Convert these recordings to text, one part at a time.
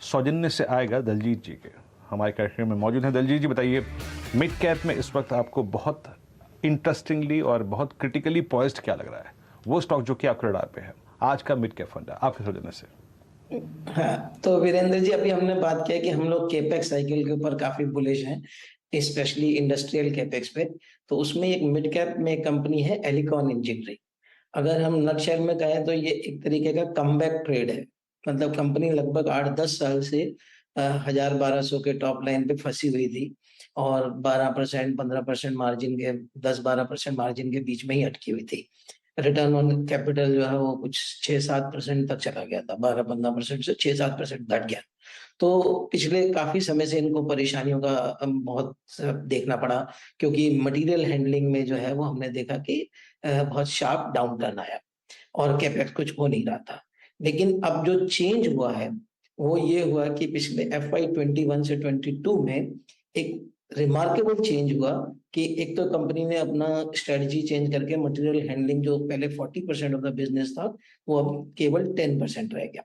सौजन्य से आएगा दलजीत जी के। हमारे कार्यक्रम में मौजूद हैं दलजीत जी। बताइए, मिड कैप में इस वक्त आपको बहुत इंटरेस्टिंगली और बहुत क्रिटिकली पॉइज्ड क्या लग रहा है, वो स्टॉक जो कि आपके रडार पे है आज का मिड कैप फंड है आपके सौजन्य से? हाँ, तो वीरेंद्र जी, अभी हमने बात किया कि हम लोग केपेक्स साइकिल के ऊपर काफी बुलिश हैं, स्पेशली इंडस्ट्रियल केपेक्स पे। तो उसमें एक मिड कैप में कंपनी है एलिकॉन इंजीनियरिंग। अगर हम नटशेल में कहें तो ये एक तरीके का कमबैक ट्रेड है। मतलब कंपनी लगभग 8-10 साल से 1000-1200 के टॉप लाइन पे फंसी हुई थी और 12% 15% मार्जिन के 10-12% मार्जिन के बीच में ही अटकी हुई थी। रिटर्न ऑन कैपिटल जो है वो कुछ 6-7% तक चला गया था, 12-15% से 6-7% घट गया। तो पिछले काफी समय से इनको परेशानियों का बहुत देखना पड़ा, क्योंकि मटेरियल हैंडलिंग में जो है वो हमने देखा कि बहुत शार्प डाउन टर्न आया और कैपेक्स कुछ हो नहीं रहा था। लेकिन अब जो चेंज हुआ है वो ये हुआ कि पिछले FY 21 से 22 में एक रिमार्केबल चेंज हुआ कि एक तो कंपनी ने अपना स्ट्रेटजी चेंज करके मटेरियल हैंडलिंग, जो पहले 40% ऑफ द बिजनेस था, वो अब केवल 10% रह गया।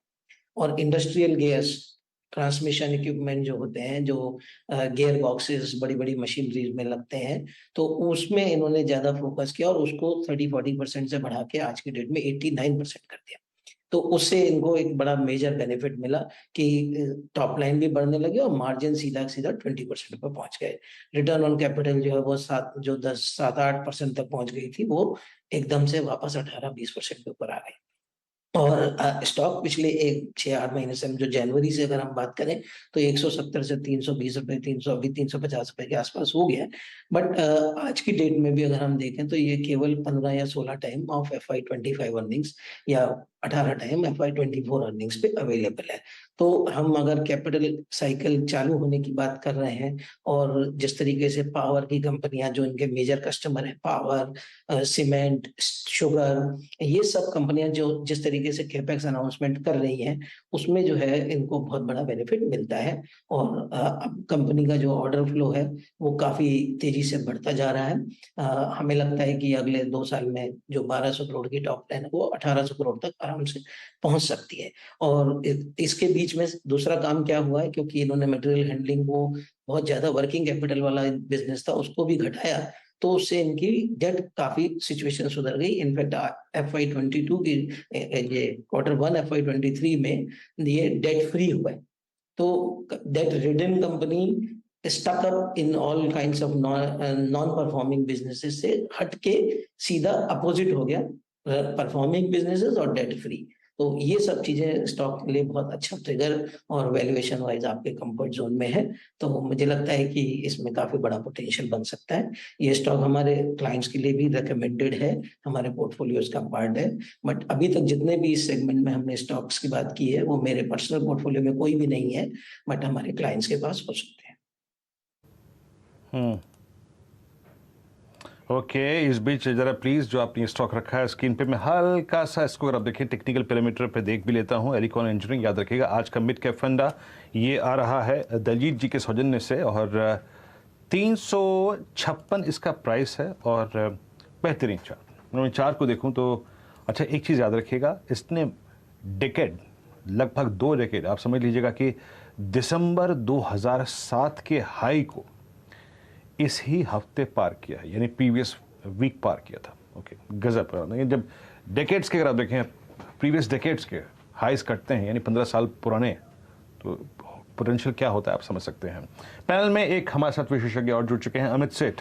और इंडस्ट्रियल गियर्स, ट्रांसमिशन इक्विपमेंट जो होते हैं, जो गियर बॉक्सेस बड़ी-बड़ी मशीनरीज में लगते हैं, तो उसमें इन्होंने ज्यादा फोकस किया और उसको 30-40% से बढ़ा के आज की डेट में 89% कर दिया। तो उससे इनको एक बड़ा मेजर बेनिफिट मिला कि टॉप लाइन भी बढ़ने लगी और मार्जिन सीधा-सीधा 20% पर पहुंच गए। रिटर्न ऑन कैपिटल जो है वो 7-8% तक पहुंच गई थी, वो एकदम से वापस 18-20% के ऊपर आ गई। और स्टॉक पिछले 6-8 महीने से, जो जनवरी से अगर हम बात करें, तो 170 से 320 रुपए, 300, अभी 350 रुपए के आसपास हो गया है। बट आज की डेट में भी अगर हम देखें तो ये केवल 15 या 16 टाइम ऑफ FY 25 अर्निंग्स या 18 टाइम FY 24 अर्निंग्स पे अवेलेबल है। तो हम अगर कैपिटल साइकिल चालू होने की बात कर रहे हैं और जिस तरीके से पावर की कंपनियां, जो इनके मेजर कस्टमर है, पावर, सीमेंट, शुगर, ये सब कंपनियां जो जिस तरीके से कैपेक्स अनाउंसमेंट कर रही हैं, उसमें जो है इनको बहुत बड़ा बेनिफिट मिलता है। और अब कंपनी का जो ऑर्डर फ्लो है वो काफी तेजी से बढ़ता जा रहा है। हमें लगता है कि अगले 2 साल में जो 1200 करोड़ की टॉप लाइन है वो 1800 करोड़ तक आराम से पहुंच सकती है। और इसके बीच में दूसरा काम क्या हुआ है, क्योंकि इन्होंने मटेरियल हैंडलिंग को, बहुत ज्यादा वर्किंग कैपिटल वाला बिजनेस था, उसको भी घटाया, तो उससे इनकी डेट काफी सिचुएशन सुधर गई। इनफैक्ट FY 22 की ये Q1 FY 23 में ये डेट फ्री हुआ है। तो debt ridden company stuck up in all kinds of non performing businesses से हटके सीधा अपोजिट हो गया, परफॉर्मिंग बिजनेसेस और डेट फ्री। तो ये सब चीजें स्टॉक के लिए बहुत अच्छा ट्रिगर और वैल्यूएशन वाइज आपके कंफर्ट जोन में है। तो मुझे लगता है कि इसमें काफी बड़ा पोटेंशियल बन सकता है। ये स्टॉक हमारे क्लाइंट्स के लिए भी रिकमेंडेड है, हमारे पोर्टफोलियोज का पार्ट है। बट अभी तक जितने भी इस सेगमेंट में हमने स्टॉक्स की बात की है, वो मेरे पर्सनल पोर्टफोलियो में कोई भी नहीं है, बट हमारे क्लाइंट्स के पास हो सकते हैं। ओके, इस बीच जरा प्लीज जो आपने स्टॉक रखा है स्क्रीन पे, मैं हल्का सा इसको अगर आप देखें टेक्निकल पैरामीटर पे देख भी लेता हूं। एलिकॉन इंजीनियरिंग, याद रखिएगा आज का मिड कैप फंड ये आ रहा है दलजीत जी के सौजन्य से और 356 इसका प्राइस है और बेहतरीन चार्ट। मैं चार्ट को देखूं तो अच्छा, एक चीज़ याद रखिएगा, इसने डेकेड, लगभग 2 डेकेड, आप समझ लीजिएगा कि दिसंबर 2007 के हाई को इस ही हफ्ते पार किया है, यानी प्रीवियस वीक पार किया था। ओके, गजब। जब डेकेड्स के अगर आप देखें, प्रीवियस डेकेड्स के हाईज कटते हैं, यानी 15 साल पुराने, तो पोटेंशियल क्या होता है आप समझ सकते हैं। पैनल में एक हमारे साथ विशेषज्ञ और जुड़ चुके हैं, अमित सेठ।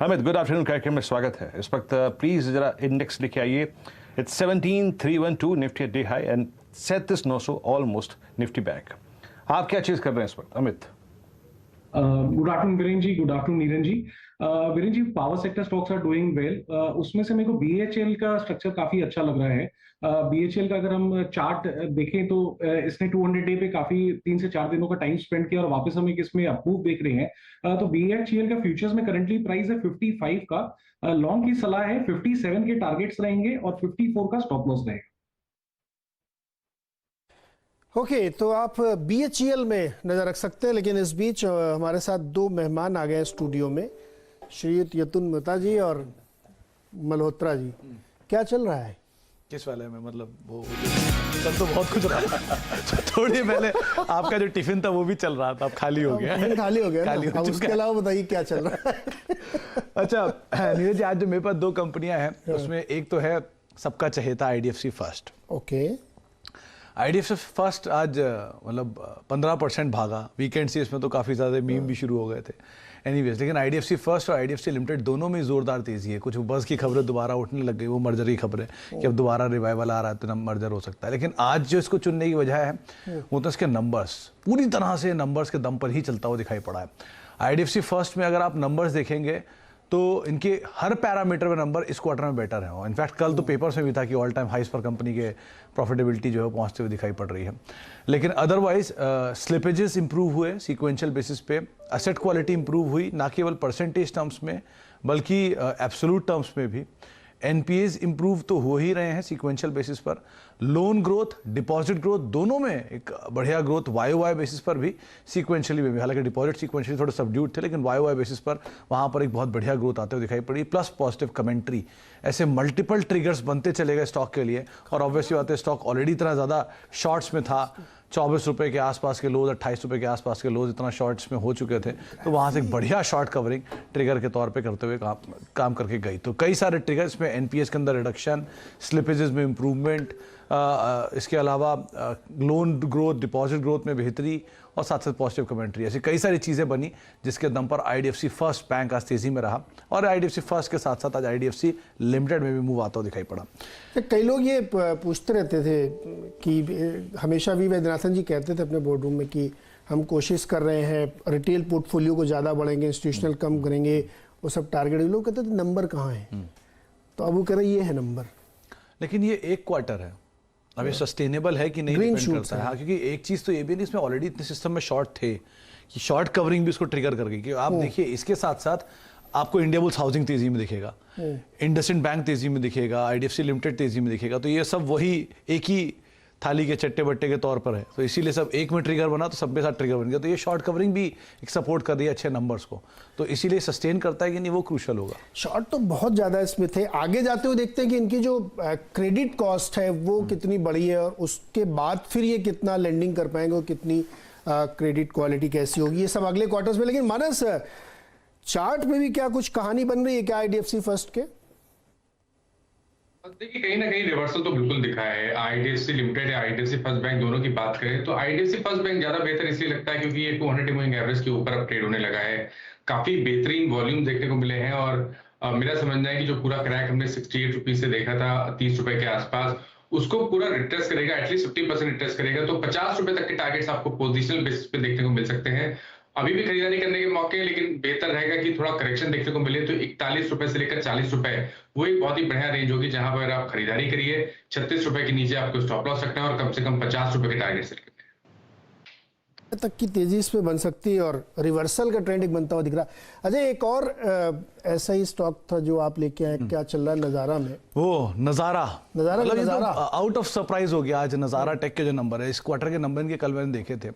अमित, गुड आफ्टरनून, कार्यक्रम में स्वागत है। इस वक्त प्लीज जरा इंडेक्स लेके आइए। It's 17,312 Nifty day high and 37,900 almost Nifty Bank. आप क्या चीज कर रहे हैं इस वक्त Amit? Good afternoon Viren ji, good afternoon Niren ji. Viren ji, power sector stocks are doing well. उसमें से मेरे को BHEL का स्ट्रक्चर काफी अच्छा लग रहा है। BHEL का अगर हम चार्ट देखें तो इसने 200 डे पे काफी 3 से 4 दिनों का टाइम स्पेंड किया और वापस हम एक इसमें अप्रूव देख रहे हैं। तो BHEL का फ्यूचर्स में करंटली प्राइस है 55 का। लॉन्ग की सलाह है 57 के टारगेट्स रहेंगे और 54 का स्टॉप लॉस रहेगा। ओके, तो आप BHEL में नज़र रख सकते हैं। लेकिन इस बीच हमारे साथ 2 मेहमान आ गए स्टूडियो में, श्रीयुत यतुन मेहता जी और मल्होत्रा जी। क्या चल रहा है किस वाले में? मतलब वो कल तो बहुत कुछ रहा तो थोड़ी पहले आपका जो टिफिन था वो भी चल रहा था, अब खाली हो गया। खाली हो गया ना? खाली हो अब चुका उसके है। अलावा बताइए क्या चल रहा है। अच्छा नीरज जी, आज जो मेरे पास दो कंपनियां हैं उसमें एक तो है सबका चहेता IDFC First. Okay, IDFC First आज मतलब 15% भागा, वीकेंड से इसमें तो काफ़ी ज़्यादा मीम भी शुरू हो गए थे। एनीवेज, लेकिन आईडीएफसी फर्स्ट और आईडीएफसी लिमिटेड दोनों में जोरदार तेजी है। कुछ बस की खबरें दोबारा उठने लग गई, वो मर्जर की खबरें कि अब दोबारा रिवाइवल आ रहा है तो मर्जर हो सकता है। लेकिन आज जो इसको चुनने की वजह है वो तो इसके नंबर्स, पूरी तरह से नंबर्स के दम पर ही चलता हुआ दिखाई पड़ा है। आईडीएफसी फर्स्ट में अगर आप नंबर्स देखेंगे तो इनके हर पैरामीटर में नंबर इस क्वार्टर में बेटर है। इनफैक्ट कल तो पेपर्स में भी था कि ऑल टाइम हाइस पर कंपनी के प्रॉफिटेबिलिटी जो है पहुंचते हुए दिखाई पड़ रही है। लेकिन अदरवाइज स्लिपेजेस इंप्रूव हुए सीक्वेंशियल बेसिस पे, एसेट क्वालिटी इंप्रूव हुई, ना केवल परसेंटेज टर्म्स में बल्कि एब्सोल्यूट टर्म्स में भी। एनपीएज इंप्रूव तो हो ही रहे हैं सीक्वेंशियल बेसिस पर। लोन ग्रोथ, डिपॉजिट ग्रोथ दोनों में एक बढ़िया ग्रोथ वाई बेसिस पर भी, सीक्वेंशियली में भी। हालांकि डिपॉजिट सीक्वेंशियली थोड़े सबड्यूड थे, लेकिन वाई बेसिस पर वहां पर एक बहुत बढ़िया ग्रोथ आते हुए दिखाई पड़ी, प्लस पॉजिटिव कमेंट्री। ऐसे मल्टीपल ट्रिगर्स बनते चले गए स्टॉक के लिए। और ऑब्वियसली बात है, स्टॉक ऑलरेडी इतना ज़्यादा शॉर्ट्स में था, 24 रुपये के आसपास के लोज, 28 रुपये के आसपास के लोज इतना शॉर्ट्स में हो चुके थे, तो वहाँ से एक बढ़िया शॉर्ट कवरिंग ट्रिगर के तौर पे करते हुए काम करके गई। तो कई सारे ट्रिगर्स में एनपीएस के अंदर रिडक्शन, स्लिपेजेस में इम्प्रूवमेंट, इसके अलावा लोन ग्रोथ, डिपॉजिट ग्रोथ में बेहतरी और साथ साथ पॉजिटिव कमेंट्री, ऐसी कई सारी चीज़ें बनी जिसके दम पर आईडीएफसी फर्स्ट बैंक आज तेजी में रहा। और आईडीएफसी फर्स्ट के साथ साथ आज आईडीएफसी लिमिटेड में भी मूव आता हुआ दिखाई पड़ा। कई लोग ये पूछते रहते थे कि हमेशा वी वैद्यनाथन जी कहते थे अपने बोर्ड रूम में कि हम कोशिश कर रहे हैं, रिटेल पोर्टफोलियो को ज़्यादा बढ़ेंगे, इंस्टीट्यूशनल कम करेंगे, वो सब टारगेट। लोग कहते थे नंबर कहाँ है, तो अब वो कह रहे ये है नंबर। लेकिन ये एक क्वार्टर है, अब ये सस्टेनेबल है कि नहीं डिपेंड करता है। हाँ, क्योंकि एक चीज़ तो ये भी नहीं, इसमें ऑलरेडी इतने सिस्टम में शॉर्ट थे कि शॉर्ट कवरिंग भी इसको ट्रिगर कर गई। कि आप देखिए, इसके साथ साथ आपको इंडिया बुल्स हाउसिंग तेजी में दिखेगा, इंडसइंड बैंक तेजी में दिखेगा, आईडीएफसी लिमिटेड तेजी में दिखेगा। तो ये सब वही एक ही थाली के चट्टे बट्टे के तौर पर है, तो इसीलिए सब एक में ट्रिगर बना तो सब के साथ ट्रिगर बन गया। तो ये शॉर्ट कवरिंग भी एक सपोर्ट कर रही है अच्छे नंबर्स को, तो इसीलिए सस्टेन करता है कि नहीं, वो क्रूशल होगा। शॉर्ट तो बहुत ज़्यादा इसमें थे। आगे जाते हुए देखते हैं कि इनकी जो क्रेडिट कॉस्ट है वो कितनी बड़ी है, और उसके बाद फिर ये कितना लेंडिंग कर पाएंगे और कितनी क्रेडिट क्वालिटी कैसी होगी, ये सब अगले क्वार्टर्स में। लेकिन मानस, चार्ट में भी क्या कुछ कहानी बन रही है क्या आईडीएफसी फर्स्ट के? देखिए, कहीं ना कहीं रिवर्सल तो बिल्कुल दिखा है। आईडीएफसी लिमिटेड या आईडीएफसी फर्स्ट बैंक दोनों की बात करें तो आईडीएफसी फर्स्ट बैंक ज्यादा बेहतर इसलिए लगता है क्योंकि ये 200 मूविंग एवरेज के ऊपर अब ट्रेड होने लगा है। काफी बेहतरीन वॉल्यूम देखने को मिले हैं, और मेरा समझना है कि जो पूरा क्रैक हमने 68 रुपीज से देखा था 30 रुपए के आसपास, उसको पूरा रिट्रेस करेगा, एटलीस्ट 50% रिट्रेस करेगा, तो 50 रुपए तक के टारगेट्स आपको पोजिशनल बेसिस पे देखने को मिल सकते हैं। अभी भी खरीदारी करने के मौके, लेकिन बेहतर रहेगा कि थोड़ा करेक्शन देखने को मिले। तो 41 रुपए से लेकर 40 रुपए वो एक बहुत ही बढ़िया रेंज होगी जहां पर आप खरीदारी करिए। 36 रुपए के नीचे आपको स्टॉप लॉस रखना है और कम से कम 50 रुपए के टारगेट सेट करना है। तक की तेजी इस पे बन सकती है और रिवर्सल का ट्रेंड एक बनता हुआ दिख रहा है। अजय, एक और ऐसा ही स्टॉक था जो आप लेके आए, क्या चल रहा है नजारा में? वो नजारा नजारा आउट ऑफ सरप्राइज हो गया आज। नजारा टेक के जो नंबर है, इस क्वार्टर के नंबर इनके कल मैंने देखे थे,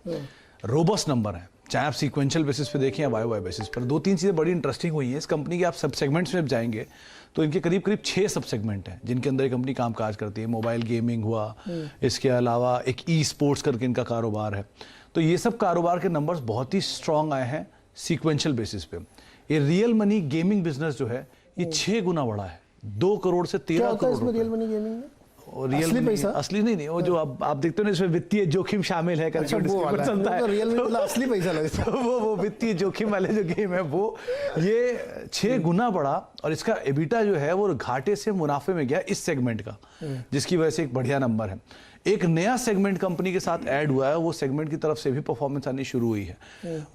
रोबस्ट नंबर है, चाहे आप सीक्वेंशियल बेसिस पे देखें या वाई बेसिस पर। दो तीन चीज़ें बड़ी इंटरेस्टिंग हुई हैं इस कंपनी की। आप सब सेगमेंट्स में जाएंगे तो इनके करीब करीब 6 सब सेगमेंट हैं जिनके अंदर ये कंपनी काम काज करती है। मोबाइल गेमिंग हुआ, इसके अलावा एक ई स्पोर्ट्स करके इनका कारोबार है। तो ये सब कारोबार के नंबर्स बहुत ही स्ट्रांग आए हैं सीक्वेंशियल बेसिस पे। ये रियल मनी गेमिंग बिजनेस जो है ये 6 गुना बढ़ा है, 2 करोड़ से 13 करोड़। रियल मनी गेमिंग में असली पैसा, असली नहीं, वो जो आप देखते हो ना, इसमें वित्तीय जोखिम शामिल है, अच्छा, वो चलता है, रियल में असली पैसा लगता है। वो वित्तीय जोखिम वाले जो गेम है वो ये 6 गुना बढ़ा। और इसका एबिटा जो है वो घाटे से मुनाफे में गया इस सेगमेंट का, जिसकी वजह से एक बढ़िया नंबर है। एक नया सेगमेंट कंपनी के साथ ऐड हुआ है, वो सेगमेंट की तरफ से भी परफॉर्मेंस आनी शुरू हुई है,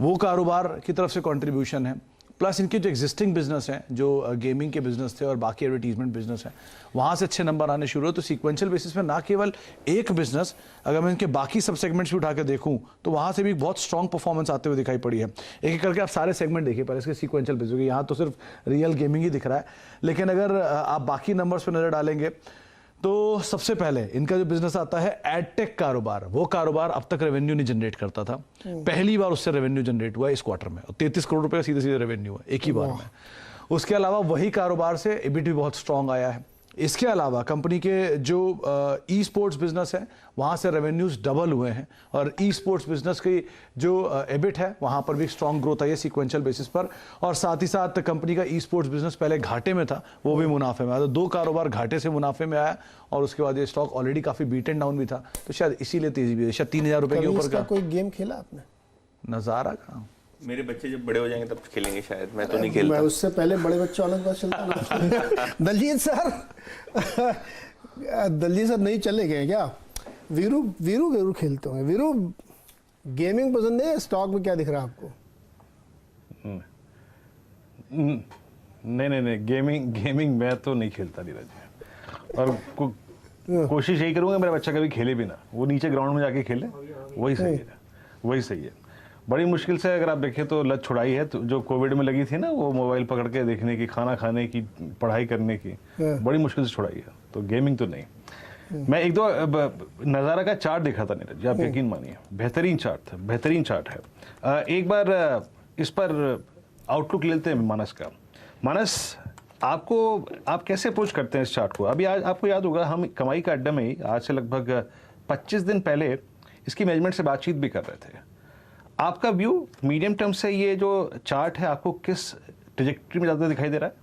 वो कारोबार की तरफ से कंट्रीब्यूशन है। प्लस इनके जो एग्जिस्टिंग बिजनेस हैं, जो गेमिंग के बिजनेस थे और बाकी एडवर्टीजमेंट बिजनेस हैं, वहाँ से अच्छे नंबर आने शुरू हो। तो सीक्वेंशियल बेसिस में ना केवल एक बिजनेस, अगर मैं इनके बाकी सब सेगमेंट्स भी उठा के देखूँ तो वहाँ से भी बहुत स्ट्रॉन्ग परफॉर्मेंस आते हुए दिखाई पड़ी है। एक एक करके आप सारे सेगमेंट देखिए पहले इसके सीक्वेंशियल बेसिस, यहाँ तो सिर्फ रियल गेमिंग ही दिख रहा है, लेकिन अगर आप बाकी नंबर्स पर नजर डालेंगे तो सबसे पहले इनका जो बिजनेस आता है एडटेक कारोबार, वो कारोबार अब तक रेवेन्यू नहीं जनरेट करता था, पहली बार उससे रेवेन्यू जनरेट हुआ इस क्वार्टर में, 33 करोड़ रुपए का सीधे सीधे रेवेन्यू है एक ही बार में। उसके अलावा वही कारोबार से एबिट भी बहुत स्ट्रांग आया है। इसके अलावा कंपनी के जो ई स्पोर्ट्स बिजनेस है वहाँ से रेवेन्यूज डबल हुए हैं और ई स्पोर्ट्स बिजनेस की जो एबिट है वहाँ पर भी स्ट्रॉन्ग ग्रोथ आई है सीक्वेंशियल बेसिस पर। और साथ ही साथ कंपनी का ई स्पोर्ट्स बिजनेस पहले घाटे में था, वो भी मुनाफे में आया। तो 2 कारोबार घाटे से मुनाफे में आया और उसके बाद ये स्टॉक ऑलरेडी काफ़ी बीट एंड डाउन भी था, तो शायद इसीलिए तेजी भी है। शायद 3,000 रुपये के कभी ऊपर इसका का कोई गेम खेला आपने? नज़ारा का मेरे बच्चे जब बड़े हो जाएंगे तब खेलेंगे शायद, मैं तो नहीं मैं खेलता। उससे पहले बड़े बच्चों वाला बात चलता ना। दलजीत सर, दलजीत सर नहीं चले गए क्या? वीरू वीरू जरूर खेलते हैं। वीरू, गेमिंग पसंद है, स्टॉक में क्या दिख रहा है आपको? नहीं, गेमिंग मैं तो नहीं खेलता नीरज। और कोशिश यही करूंगा मेरा बच्चा कभी खेले भी ना, वो नीचे ग्राउंड में जाके खेले, वही सही है, वही सही है। बड़ी मुश्किल से अगर आप देखें तो लत छुड़ाई है, तो जो कोविड में लगी थी ना, वो मोबाइल पकड़ के देखने की, खाना खाने की, पढ़ाई करने की, बड़ी मुश्किल से छुड़ाई है। तो गेमिंग तो नहीं। मैं एक दो नज़ारा का चार्ट देखा था नीरज, आप यकीन मानिए, बेहतरीन चार्ट था, बेहतरीन चार्ट है। एक बार इस पर आउटलुक लेते हैं मानस का। मानस, आप कैसे अप्रोच करते हैं इस चार्ट को? अभी आज आपको याद होगा, हम कमाई का अड्डा में ही आज से लगभग 25 दिन पहले इसकी मैनेजमेंट से बातचीत भी कर रहे थे। आपका व्यू मीडियम टर्म से ये जो चार्ट है आपको किस ट्रेजेक्टरी में ज़्यादा दिखाई दे रहा है?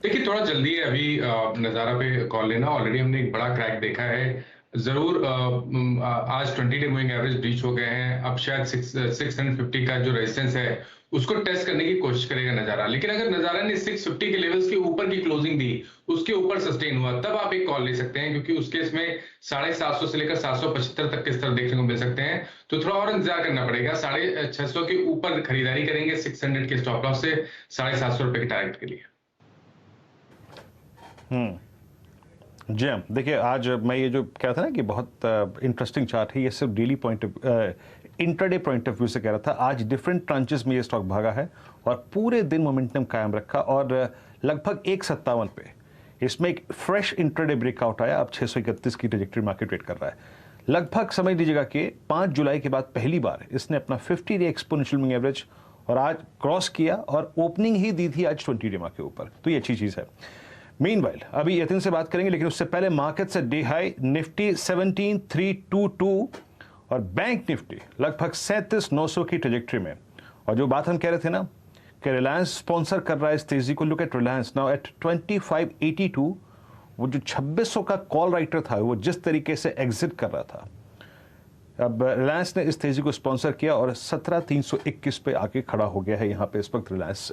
देखिए, थोड़ा जल्दी है अभी नज़ारा पे कॉल लेना। ऑलरेडी हमने एक बड़ा क्रैक देखा है जरूर। आज 20 डे मूविंग एवरेज ब्रीच हो गए हैं। अब शायद 650 का जो रेजिस्टेंस है उसको टेस्ट करने की कोशिश करेगा नजारा। लेकिन अगर नजारा ने 650 के लेवल्स के ऊपर की क्लोजिंग दी, उसके ऊपर सस्टेन हुआ, तब आप एक कॉल ले सकते हैं, क्योंकि उसके इसमें 750 से लेकर 775 तक के स्तर देखने को मिल सकते हैं। तो थोड़ा और इंतजार करना पड़ेगा। 650 के ऊपर खरीदारी करेंगे 600 के स्टॉप लॉस से 750 रुपए के टारगेट के लिए। जी हाँ, देखिए आज मैं ये जो कह रहा था ना कि बहुत इंटरेस्टिंग चार्ट है, ये सिर्फ daily intraday point of view से कह रहा था। आज डिफरेंट ट्रांचेस में ये स्टॉक भागा है और पूरे दिन मोमेंटम कायम रखा और लगभग 157 पे इसमें एक फ्रेश इंट्राडे ब्रेकआउट आया। अब 631 की ट्रेजेक्टरी मार्केट वेट कर रहा है। लगभग समझ लीजिएगा कि 5 जुलाई के बाद पहली बार इसने अपना 50 डे एक्सपोनेंशियल मूविंग एवरेज और आज क्रॉस किया और ओपनिंग ही दी थी आज 20 डे मार्क के ऊपर, तो ये अच्छी चीज़ है। मीनवाइल अभी यतिन से बात करेंगे, लेकिन उससे पहले मार्केट से डे हाई निफ्टी 17,322 और बैंक निफ्टी लगभग 37,900 की ट्रेजेक्टरी में। और जो बात हम कह रहे थे ना कि रिलायंस स्पॉन्सर कर रहा है इस तेजी को, look at Reliance now at 2582। वो जो 2600 का कॉल राइटर था वो जिस तरीके से एग्जिट कर रहा था, अब रिलायंस ने इस तेजी को स्पॉन्सर किया और 17,321 पे आके खड़ा हो गया है यहाँ पे इस वक्त रिलायंस।